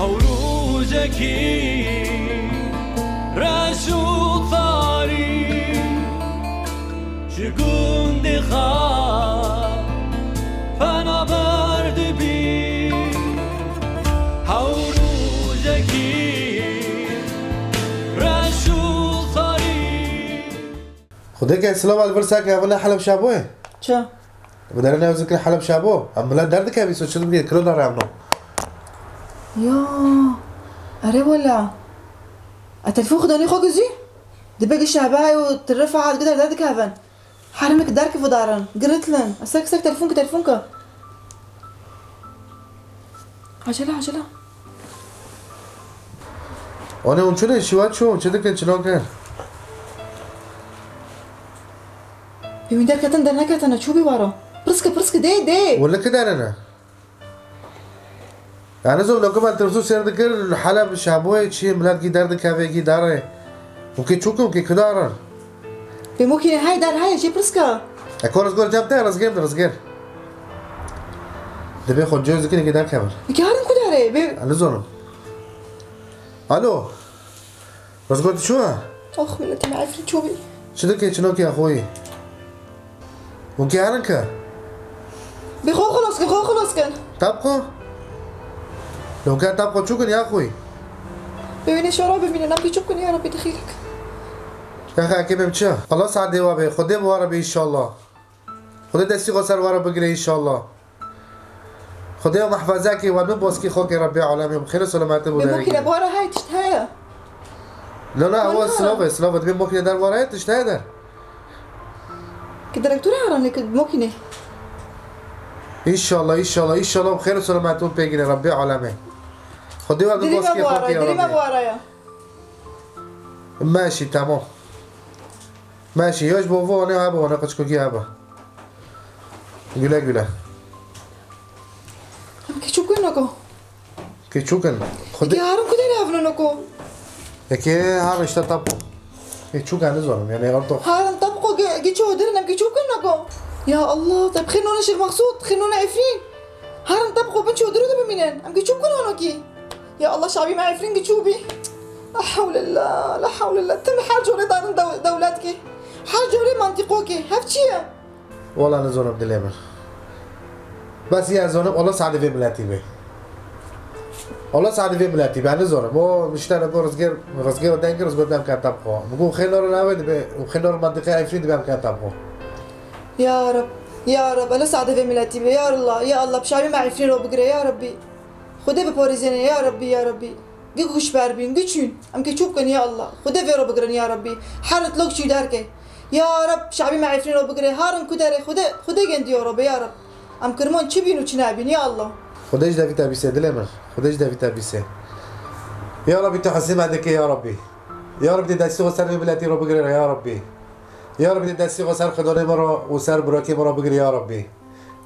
هوروجکی رشو ثاری شگون خواه فنا برد بی هوروجکی رشو ثاری خدای که اسلام علی برسک اولا حلب شابوه چه؟ بدر نه ذکر حلب شابو عملا درد که بیسو شد میگه کلو دارم نو یا اره ولا التلفون خداني خو جزي دي باقي الشعباي وترفع عاد قدر دردك هبن حرمك دارك في دارن قريت لن اسك تلفونك عجلة انا اون چونه شوات شو چه دکن چلون کن بمين دار كتن در نكتن شو بيوارو برسك دي ولا كده انا يعني زو لو كمان ترسو سير ذكر حلب شابوه شيء ملاد کی درد كافي کی داره ممكن تشوكو ممكن كدارن بممكن هاي دار هاي شي برسكا اكون رزقور جابته رزقير دبي خد جوز كده كده كامل كارن كداري انا زونم الو رزقور شو اخ ملتي ما عرفت شو بي شو دك شنو يا اخوي ممكن عنك بخو خلاص كان تبقى لو كان تبقى تشوكن يا اخوي ببینی شورا ببینی نم چوب کنی یا ربی دخیلک يا اخي كيف بتشا خلاص عدي وابي خدي بوارا ان شاء الله خدي دستي غسر ورا بقري ان شاء الله خدي محفظك ونو بوسكي خوك ربي عالمي بخير سلامات بوداري ممكن ابوارا هاي تشتهي لا هو سلافة تبي ممكن دار ورا تشتهي در كده دكتور عراني كده ممكن ان شاء الله بخير سلامات بيجي ربي عالمي خدي ونو بوسكي خوك يا ربي ربي ماشي تمام ماشي يوش بوفو انا هابا وانا قشكوكي هابا قلا كيشوكنكو كيتشوكن خدي هارم كده لافنكو يكي هارم اشتطبو كيتشوكن نزورم يعني ارتو هارم طبقو جيتشو درنا كيشوكنكو يا الله طيب خلونا شيخ مقصود خلونا عفرين هارم طبقو بنشو درو بمنين ام كيشوكنونكي يا الله شعبي ما عفرين كيشوبي لا حول الله تم حاجوري دارن دولتك حاجوري منطقوكي هفتشيه والله نزورم دليمر بس يا زونم الله سعد في ملاتي بي الله سعد في ملاتي بي انا زورم هو مشتري بو رزقير ودنكر رزقور دام كان تبقو بقول خير نور ناوي وخير نور منطقه عفرين دام كان تبقو يا رب الله سعد في ملاتي بي يا الله بشعبي ما عفرين رو بقري يا ربي خدي ببوريزيني يا ربي گوش بربین گچون ام که چوب کن یا الله خدا ویرو بگرن یا ربی حالت لوک چی دار که یا رب شعبی معرفین رو بگره هارن کداره خدا گند یا رب یا رب ام کرمان چی بینو چی نبین یا الله خداش دافي تابيسه دلمر خداش دافي تابيسه يا ربي تحسن عندك يا ربي يا رب تدسي وسر بلاتي رو بگره يا ربي يا رب تدسي وسر خدانه مرا وسر براكي مرا بگره يا ربي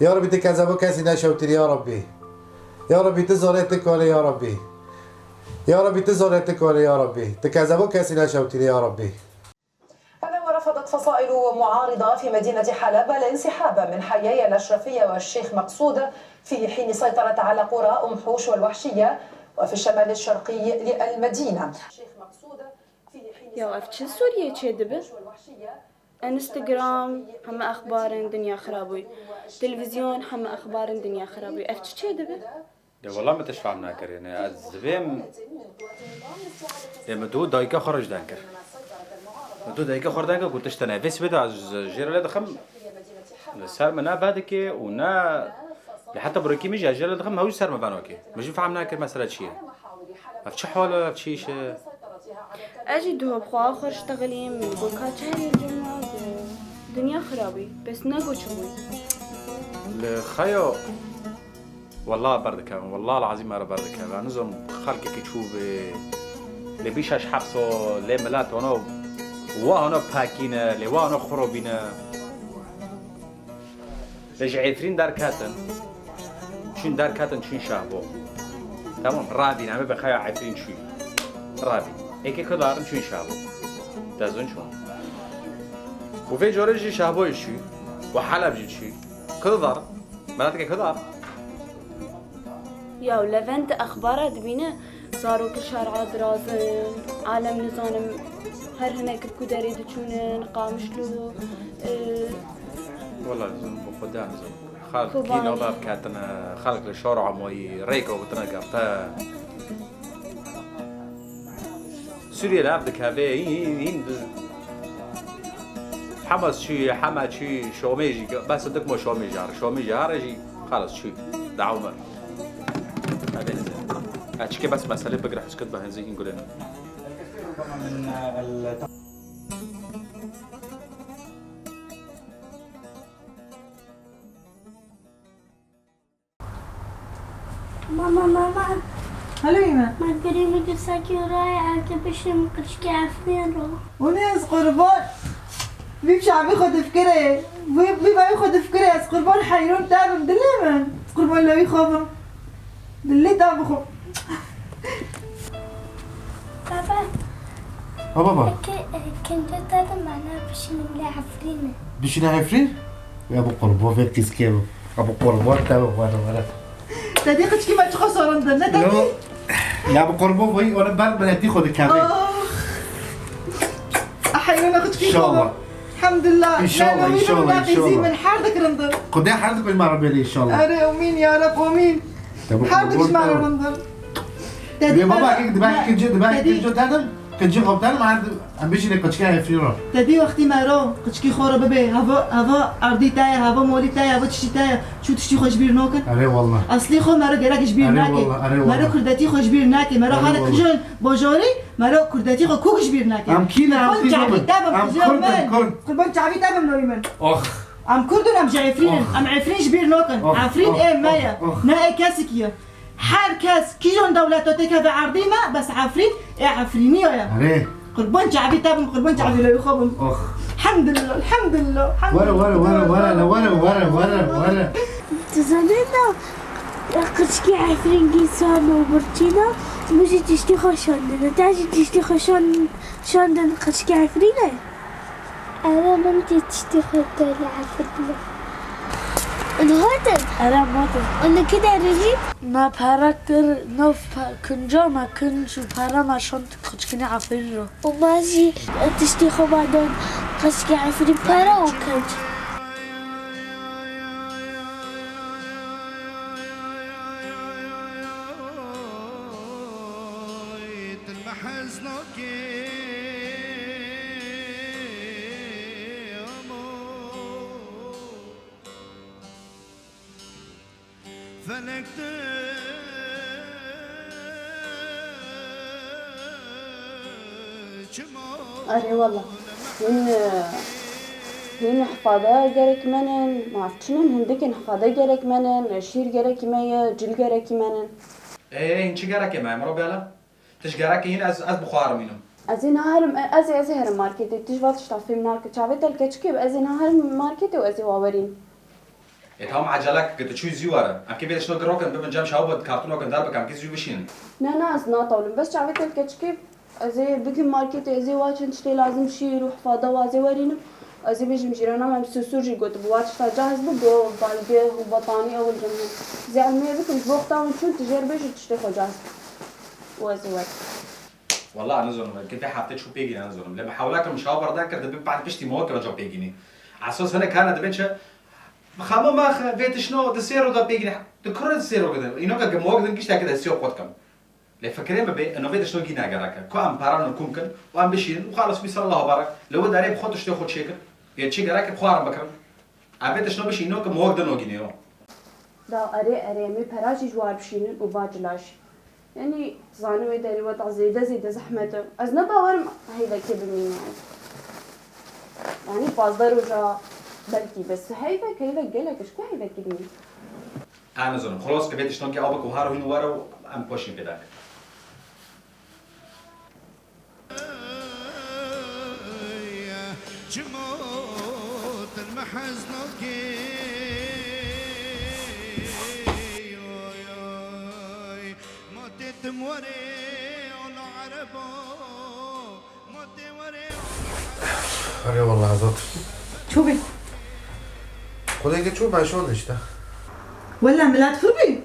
يا رب تكذبو کسی نشوتر يا ربي يا ربي تزارتك يا ربي يا ربي تزارتك يا ربي تكذبوا كاسي نشوتي يا ربي. هذا ورفضت فصائل معارضة في مدينة حلب الانسحاب من حيي الأشرفية والشيخ مقصود في حين سيطرت على قرى أم حوش والوحشية وفي الشمال الشرقي للمدينة. الشيخ مقصود في حين يا أفتش سوريا تشدبه انستغرام هم أخبار دنيا خرابوي تلفزيون هم أخبار دنيا خرابوي أفتش تشدبه والله ما تشفع مناكر يعني الزبيم مدو دايكا خرج دانكر مدو دايكا خرج دانكر قلت تنافس بدا جيرا دخم سر منا بعدك ونا لحتى بركي مجي جيرا دخم هوش سر ما بانوكي مش فهم مناكر مسألة شيء افتش حوالة افتشيش اجي دوب خوا اخر اشتغلين بقول كاتشاري الجمعة دنيا خرابي بس نقو شوي الخيو والله بردك والله العظيم أنا بردك نظام خلقك تشوف لبيش اش حبسه لملات وانا وانا باكينا لوانا خرابينا لجعفرين دار كاتن شين دار كاتن شين شعبو تمام رابي نعمل بخيا عفرين شوي رابي ايكي كدارن شين شعبو تازون شو وفي جورجي شعبو شوي وحلب جي شوي كدار ملاتك كدار يا ولفنت أخبارات بينا صاروا كل شارع درازن عالم نظام هر هناك كداري دتشونن قامشلو والله قدام خالق كينا وباب كاتنا خالق الشورع موي ريكو وتنا قرطا سوريا لابدك هذه حماس شي حما شي شوميجي بس بدك مو شوميجي هارجي خلاص شي دعوة هذا نزل أشكي بس مسألة بقرح اسكت بهنزين نقول لنا ماما هلو إيمان ما تقولي لي قصاكي رايعة كبش مقدش كعفين رو وناس قربان بيمشي عم ياخد فكرة بيبقى ياخد فكرة از قربان حيرون تعبم دليمن قربان لو يخافم دلي تعبخو بابا بابا كنت هذا معناه باش نملي عفرينة باش نعرفين يا ابو قربان فيك كيسكيبو ابو قربان تابع وانا تديقش كيما تخسر عندنا تدي يا ابو قربان وي وانا بعد ما تاخذ الكافيه حيرون اخذ ان شاء الله الحمد لله إن شاء الله، إن شاء الله، إن شاء الله. من حارتك رنضر قدام حالتك بالمره بيلي ان شاء الله أري أمين يا رب أمين حارتك مش معنا رنضر يا بابا كيك دباك كنجو تادم كنجي غبطان ما عم بيجي لك كشكا فيرو تدي وقتی مرا قچکی خورا ببه هوا اردی تایا هوا مولی تایا هوا چشی تایا چو تشتی خوش بیر نکن اره والله اصلی خو مرا گرکش بیر اره نکه والله، اره والله. مرا کردتی خوش بیر نکه مرا اره حال والله. کجون بجاری مرا کردتی خو کوکش بیر نکه ام کینه ام قربان جعبی تابم ام کجون كرد من قربان جعبی تابم نوی من اخ ام کردون ام جعفرین ام عفرینش بیر نکن أخ، عفرین أخ، ای مایا أخ. نه ای کسی کیه هر کس کیجون دولتاتی که به عرضی ما بس عفرین ای عفرینی یا اره قربان جعبي تابم قربان جعبي لا يخابم اخ الحمد لله الحمد لله الحمد ورا لله ورا تزنينا قرشكي عفرين قيسان وبرتينا مشي تشتي خشان تعجي تشتي خشان شان قرشكي عفرينة أنا بنتي تشتي خدالي عفرينة الهاتف أنا ماتن أنا كده رجي ما باراكر نوف كنجا ما كنجو بارا ما شنت قرشكني عفرين رو وماشي تشتي خبادون قرشكي عفرين بارا وكنج أري والله هن حفاظة جرك منن ما عرفتشنن هندك حفاظة جرك منن شير جرك مايا جل جرك منن ايه انت جارك يا ماما ربي على تش جارك هنا از بخار منهم أزين هرم أزي هرم ماركت تجوا تشتغل في ماركت شافت الكتشكيب أزين هرم ماركت وأزي واورين يتهم عجلك قلت شو زيوارة ام كيف شنو قروكن بمن جام شاوبد كارتون وكن داربك ام كيف زيو بشين نا أزنا طولن بس شافت الكتشكيب أزي بقي ماركت أزي واجن تشتي لازم شير وحفاظة وأزي ورينم أزي بيجي مجيرانا ما بسوسورجي قلت بواتش جاهز بدو بالبيه وبطانية والجمهور زي علمية بكم بوقتها ونشون تجربة تشتي خو جاهز وأزي وري والله انا زلمه كنت حطيت شو بيجي انا زلمه لما حاولك مشاور ذاك دبي بعد بشتي موك رجع بيجيني على اساس هنا كان دبيتش خامو ما بيت شنو دسيرو ده بيجي دكرر دسيرو كده ينوك جموك دنكش كده سيو قدكم ليه فكرين ببي انه بيت شنو جينا جراك كو ام بارانو كومكن وام بشين وخلاص بيصير الله بارك لو داري بخوت شتي خد شيكر يتشي جراك بخوار بكرم ابيت شنو بشي ينوك موك دنو جينيو دا أري مي براجي جوار بشينن وباجلاش يعني زانوي داري وضع زيادة زحمته أزنا باورم هيدا كده مني يعني فاصدر وجا بلكي بس هيدا كيدا جالك شكو هيدا كده مني انا زلمه خلاص كبيت شلون كي ابك وهارو هنا ورا ام بوشين بداك جموت المحزنوكي موتت موري على عربو موت موري اره والله عزت شو بي خدای که چوب شو نشته ولا ملات فربي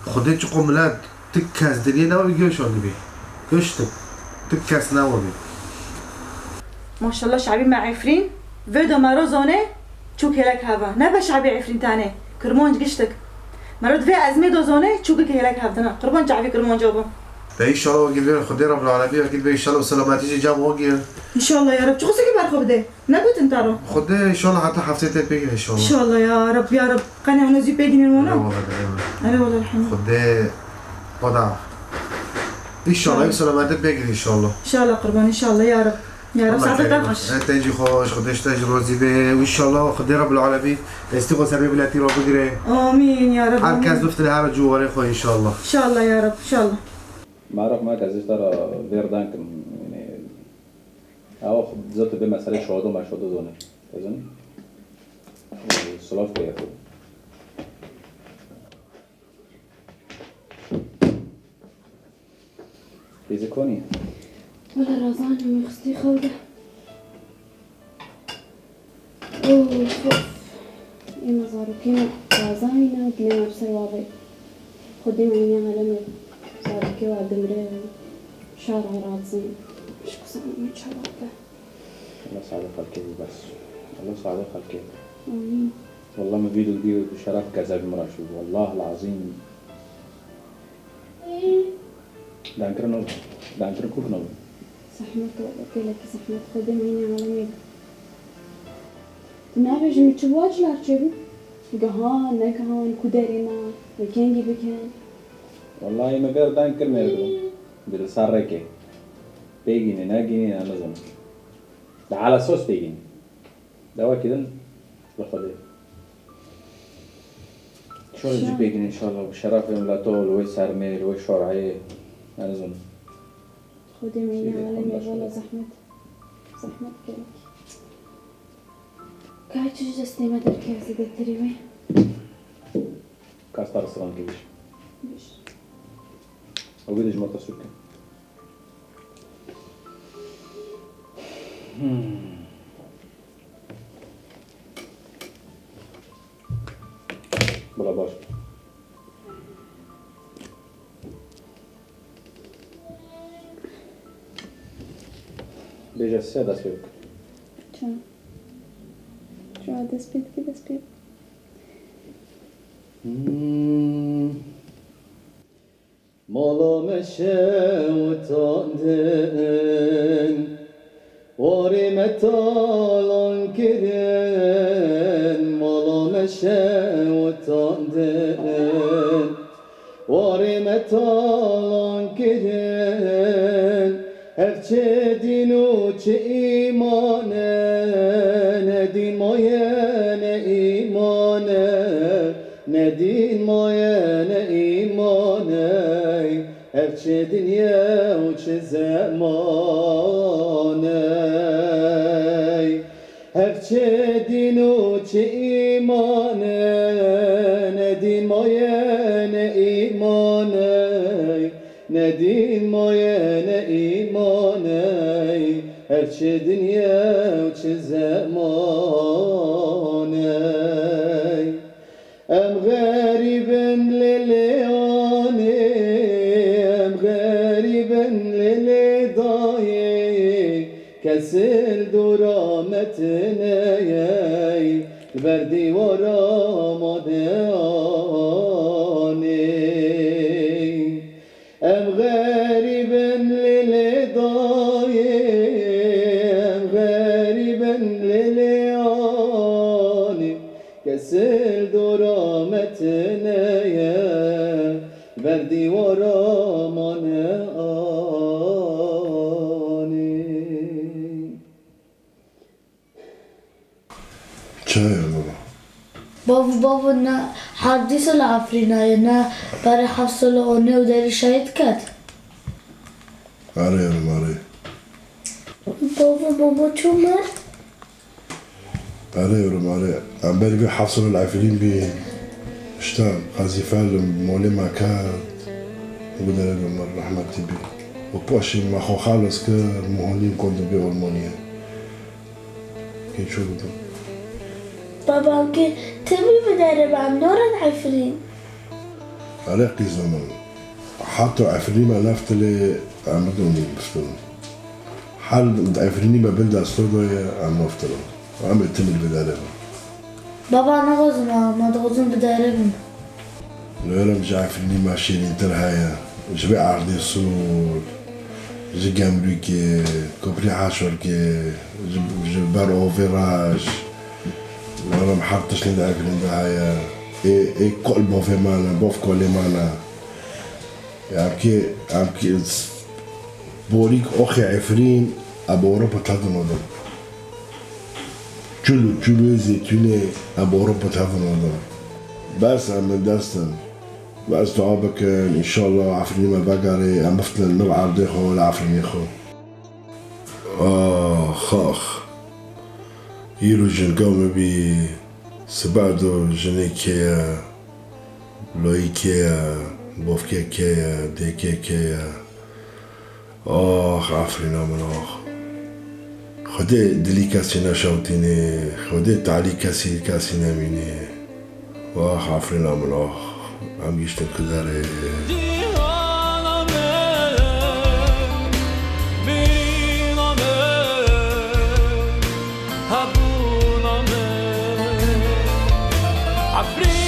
خدي تقوم ملاد تكاس دنيا ناوي جوش وقبي جوشتك تكاس ناوي ما شاء الله شعبي مع عفرين فيدو ما روزوني تشوك لك هذا نبا شعبي عفرين تاني كرمون قشتك مرد في أزمة دوزوني تشوكك لك هذا قربان شعبي كرمون جوبه إن شاء الله وقيل لنا خدي رب العالمين وقيل إن شاء الله وسلاماتي جاب وقيل إن شاء الله يا رب شو قصدك بارخو بدي نبوت انتارو خدي إن شاء الله حتى حفتين بيجي إن شاء إن الله شاء الله يا رب يا رب قناة ونزي بيجني لا المونا والله دائما أنا والله الحمد خدي وضع إن شاء الله وسلاماتي بيجي إن شاء الله إن شاء الله قربان إن شاء الله يا رب يا رب ساعتك أخش أنت تيجي خوش خديش تيجي روزي بي وإن شاء الله خدي رب العالمين استيقظ سبب بلاتي رب قري آمين يا رب عن كاس آمين. دفتر هذا جواري خوي إن شاء الله إن شاء الله يا رب إن شاء الله ما أعرف ما كذا ترى غير دانك يعني أو زت بمسألة شهادة ما شهادة زونه أظن الصلاة فيها إذا كوني ولا رازاني مخستي خودة أوه إما زاروكينا رازانينا بلينا بسر واضي خدي معيني عالمي زاروكي وعدمري شارع رازين مش قصاني من شارع الله سعد خلقه بس الله سعد خلقه آمين والله ما فيديو كبير بشرف كذا بمراشو والله العظيم دانكر نو دانكر كوك نو زحمة قلت لك زحمة خدي معيني عالمي نابج متشواج لارجبي قهان نقهان كدرينا مكانجي بكان والله ما غير دانكر ميردو بالساركه بيجيني ناجيني أنا زون ده على صوص بيجيني ده كده بخليه شو اللي بيجيني إن شاء الله بشرف يوم لا طول ويسار ميل ويشرعي أنا زون خدي معيني عالمي ولا زحمة كلك قاعد تجي استيما تركيز إذا تريوي كاستار السلام كيفش بيش وبيدج مرتا سكة بلا باش بيجي السادة سيوك شو هذا سبيد كده سبيد مالا مشه utandın Orime talan girin Mala meşe utandın Orime talan girin Herçe din uçi imane Ne din moye ne imane Ne din moye ne imane Herçe dünya uçi zamane Herçe din uçi imane Ne din moye ne imane Ne din moye ne imane Herçe dünya uçi zamane Em gariben leleyani Em gariben leledayi Kesil durametine Verdi varamadani Em gariben leledayi Em gariben leleyani Kesil durametine Verdi varamane ani شاي يا بابا بابا نا حديث العفرينة نا بري حصل أوني وداري شايد كات عاري يا ماري بابا شو مر عاري يا ماري عم بالي بيحصلوا العافرين بي اشتام خازيفان مولي ما كان وبدأ لهم الرحمة تبي وبوشي ما خو خالص كمهونين كنت بيه والمونية كي شو بدهم بابا كي تبي بدرب عن نور العفرين عراقي زمان حطوا عفريمة نفتلي عمدوني بفتلون حال عفريمة بلد أستودية عم نفتلون وعم يتم البدالة بابا أنا غزنا ما تغزن بداربن لا مش عفريمة شيرين ترهايا جبع عرضي السور جي أمريكي كوبري حاشوركي جبار أوفيراج أنا محطش لي عفرين دهايا إيه كل بوفي مانا بوف كولي مانا عم كي بوريك أخي عفرين أبو أوروبا تهدن جلو زيتوني أبو أوروبا تهدن بس عم دستن بس تعابك إن شاء الله عفرين ما بقاري عم بفتل النوع عرضي خو ولا عفرين خو خاخ يلو جنقوم بي سبادو جنيكيا لويكيا بوفكيكيا ديكيكيا عفرينا من خدي دليكاسينا شوتيني خدي تعليق كاسينا ميني عفرينا من عم يشتن كداري Abri